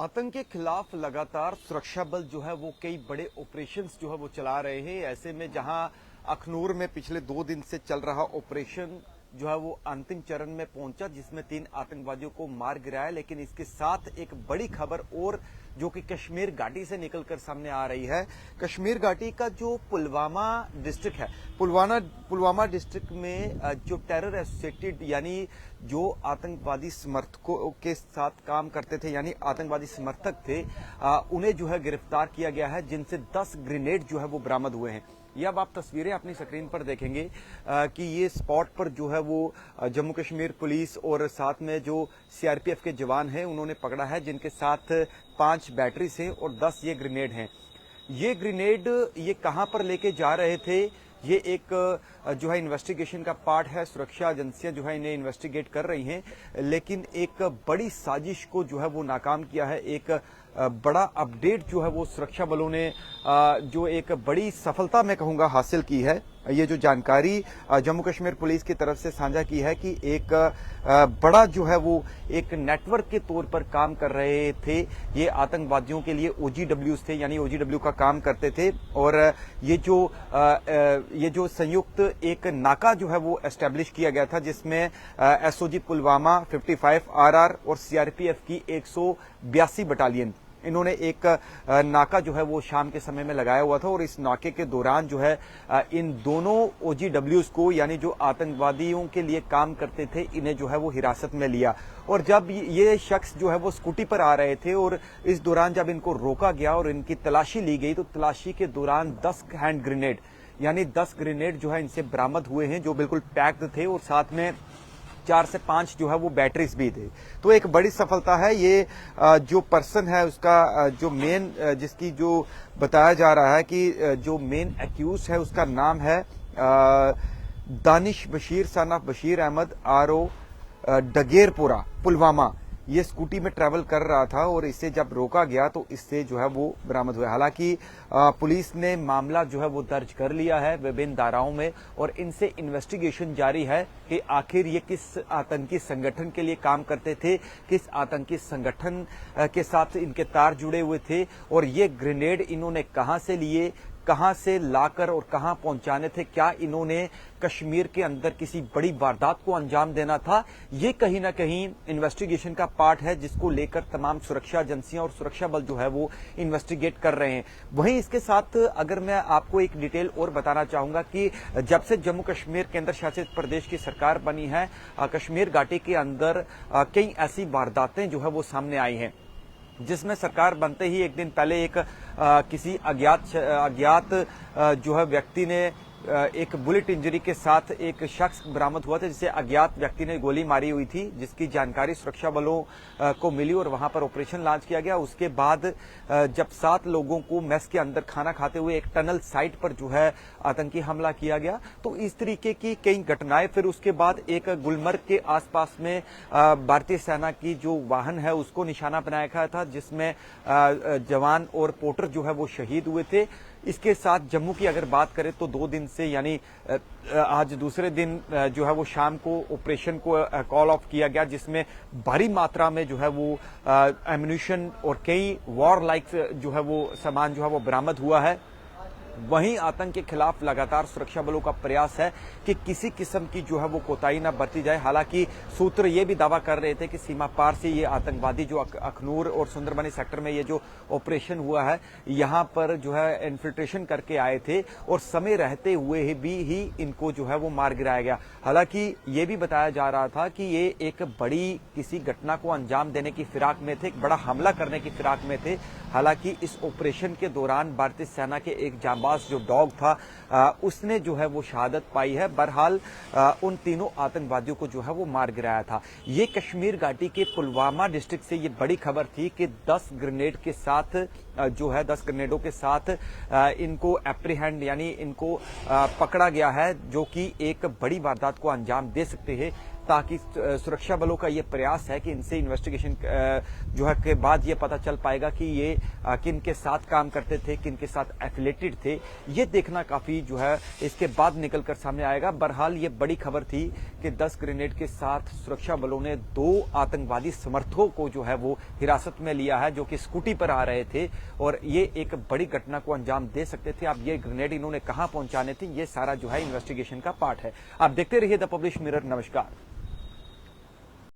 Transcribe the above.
आतंक के खिलाफ लगातार सुरक्षा बल जो है वो कई बड़े ऑपरेशंस जो है वो चला रहे हैं। ऐसे में जहां अखनूर में पिछले 2 दिन से चल रहा ऑपरेशन जो है वो अंतिम चरण में पहुंचा, जिसमें 3 आतंकवादियों को मार गिराया। लेकिन इसके साथ एक बड़ी खबर और जो कि कश्मीर घाटी से निकलकर सामने आ रही है। कश्मीर घाटी का जो पुलवामा डिस्ट्रिक्ट है, पुलवामा डिस्ट्रिक्ट में जो टेरर एसोसिएटेड यानी जो आतंकवादी समर्थकों के साथ काम करते थे, यानी आतंकवादी समर्थक थे, उन्हें जो है गिरफ्तार किया गया है, जिनसे 10 ग्रेनेड जो है वो बरामद हुए हैं। ये अब आप तस्वीरें अपनी स्क्रीन पर देखेंगे कि ये स्पॉट पर जो है वो जम्मू कश्मीर पुलिस और साथ में जो सीआरपीएफ के जवान हैं उन्होंने पकड़ा है, जिनके साथ 5 बैटरीज हैं और 10 ये ग्रेनेड हैं। ये ग्रेनेड ये कहां पर लेके जा रहे थे, ये एक जो है इन्वेस्टिगेशन का पार्ट है। सुरक्षा एजेंसियां जो है इन्हें इन्वेस्टिगेट कर रही हैं, लेकिन एक बड़ी साजिश को जो है वो नाकाम किया है। एक बड़ा अपडेट जो है वो सुरक्षा बलों ने जो एक बड़ी सफलता मैं कहूंगा हासिल की है। ये जो जानकारी जम्मू कश्मीर पुलिस की तरफ से साझा की है कि एक बड़ा जो है वो एक नेटवर्क के तौर पर काम कर रहे थे। ये आतंकवादियों के लिए ओजीडब्ल्यूज थे, यानी ओजीडब्ल्यू का काम करते थे। और ये जो संयुक्त एक नाका जो है वो एस्टेब्लिश किया गया था, जिसमें एसओजी पुलवामा 55 आरआर और सीआरपीएफ की 182 बटालियन, इन्होंने एक नाका जो है वो शाम के समय में लगाया हुआ था। और इस नाके के दौरान जो है इन दोनों ओजीडब्ल्यूज को, यानी जो आतंकवादियों के लिए काम करते थे, इन्हें जो है वो हिरासत में लिया। और जब ये शख्स जो है वो स्कूटी पर आ रहे थे और इस दौरान जब इनको रोका गया और इनकी तलाशी ली गई, तो तलाशी के दौरान 10 हैंड ग्रेनेड यानी 10 ग्रेनेड जो है इनसे बरामद हुए हैं, जो बिल्कुल पैक्ड थे। और साथ में 4 से 5 जो है वो बैटरीज भी थे। तो एक बड़ी सफलता है। ये जो पर्सन है उसका जो मेन जिसकी जो बताया जा रहा है कि जो मेन एक्यूज है उसका नाम है Danish Bashir son of Bashir Ahmad RO Dagerpura Pulwama. ये स्कूटी में ट्रैवल कर रहा था और इसे जब रोका गया तो इससे जो है वो बरामद हुआ। हालांकि पुलिस ने मामला जो है वो दर्ज कर लिया है विभिन्न धाराओं में, और इनसे इन्वेस्टिगेशन जारी है कि आखिर ये किस आतंकी संगठन के लिए काम करते थे, किस आतंकी संगठन के साथ इनके तार जुड़े हुए थे, और ये ग्रेनेड इन्होंने कहां से लिए, कहां से लाकर और कहां पहुंचाने थे। क्या इन्होंने कश्मीर के अंदर किसी बड़ी वारदात को अंजाम देना था? ये कहीं ना कहीं इन्वेस्टिगेशन का पार्ट है, जिसको लेकर तमाम सुरक्षा एजेंसियां और सुरक्षा बल जो है वो इन्वेस्टिगेट कर रहे हैं। वहीं इसके साथ अगर मैं आपको एक डिटेल और बताना चाहूंगा कि जब से जम्मू कश्मीर केंद्र शासित प्रदेश की सरकार बनी है, कश्मीर घाटी के अंदर कई ऐसी वारदातें जो है वो सामने आई हैं, जिसमें सरकार बनते ही एक दिन पहले एक किसी अज्ञात जो है व्यक्ति ने एक बुलेट इंजरी के साथ एक शख्स बरामद हुआ था, जिसे अज्ञात व्यक्ति ने गोली मारी हुई थी, जिसकी जानकारी सुरक्षा बलों को मिली और वहां पर ऑपरेशन लॉन्च किया गया। उसके बाद जब 7 लोगों को मेस के अंदर खाना खाते हुए एक टनल साइट पर जो है आतंकी हमला किया गया। तो इस तरीके की कई घटनाएं। फिर उसके बाद एक गुलमर्ग के आसपास में भारतीय सेना की जो वाहन है उसको निशाना बनाया गया था, जिसमें जवान और पोर्टर जो है वो शहीद हुए थे। इसके साथ जम्मू की अगर बात करें तो 2 दिन से, यानी आज दूसरे दिन जो है वो शाम को ऑपरेशन को कॉल ऑफ किया गया, जिसमें भारी मात्रा में जो है वो एम्यूनिशन और कई वॉर लाइक जो है वो सामान जो है वो बरामद हुआ है। वहीं आतंक के खिलाफ लगातार सुरक्षा बलों का प्रयास है कि किसी किस्म की जो है वो कोताही न बरती जाए। हालांकि सूत्र ये भी दावा कर रहे थे कि सीमा पार से ये आतंकवादी जो अखनूर और सुंदरबनी सेक्टर में ये जो ऑपरेशन हुआ है, यहां पर जो है इन्फिल्ट्रेशन करके आए थे और समय रहते हुए भी ही इनको जो है वो मार गिराया गया। हालांकि ये भी बताया जा रहा था कि ये एक बड़ी किसी घटना को अंजाम देने की फिराक में थे, एक बड़ा हमला करने की फिराक में थे। हालांकि इस ऑपरेशन के दौरान भारतीय सेना के एक जांबाज जो डॉग था, उसने जो है वो शहादत पाई है। बहरहाल उन तीनों आतंकवादियों को जो है वो मार गिराया था। ये कश्मीर घाटी के पुलवामा डिस्ट्रिक्ट से ये बड़ी खबर थी कि 10 ग्रेनेड के साथ जो है 10 ग्रेनेडों के साथ इनको एप्रीहेंड यानी इनको पकड़ा गया है, जो कि एक बड़ी वारदात को अंजाम दे सकते हैं। ताकि सुरक्षा बलों का ये प्रयास है कि इनसे इन्वेस्टिगेशन जो है के बाद ये पता चल पाएगा कि ये किन के साथ काम करते थे, किन के साथ एफिलेटेड थे, ये देखना काफी जो है इसके बाद निकलकर सामने आएगा। बहरहाल ये बड़ी खबर थी कि 10 ग्रेनेड के साथ सुरक्षा बलों ने 2 आतंकवादी समर्थकों को जो है वो हिरासत में लिया है, जो कि स्कूटी पर आ रहे थे और ये एक बड़ी घटना को अंजाम दे सकते थे। अब ये ग्रेनेड इन्होंने कहां पहुंचाने थे, ये सारा जो है इन्वेस्टिगेशन का पार्ट है। आप देखते रहिए द पब्लिश मिरर। नमस्कार।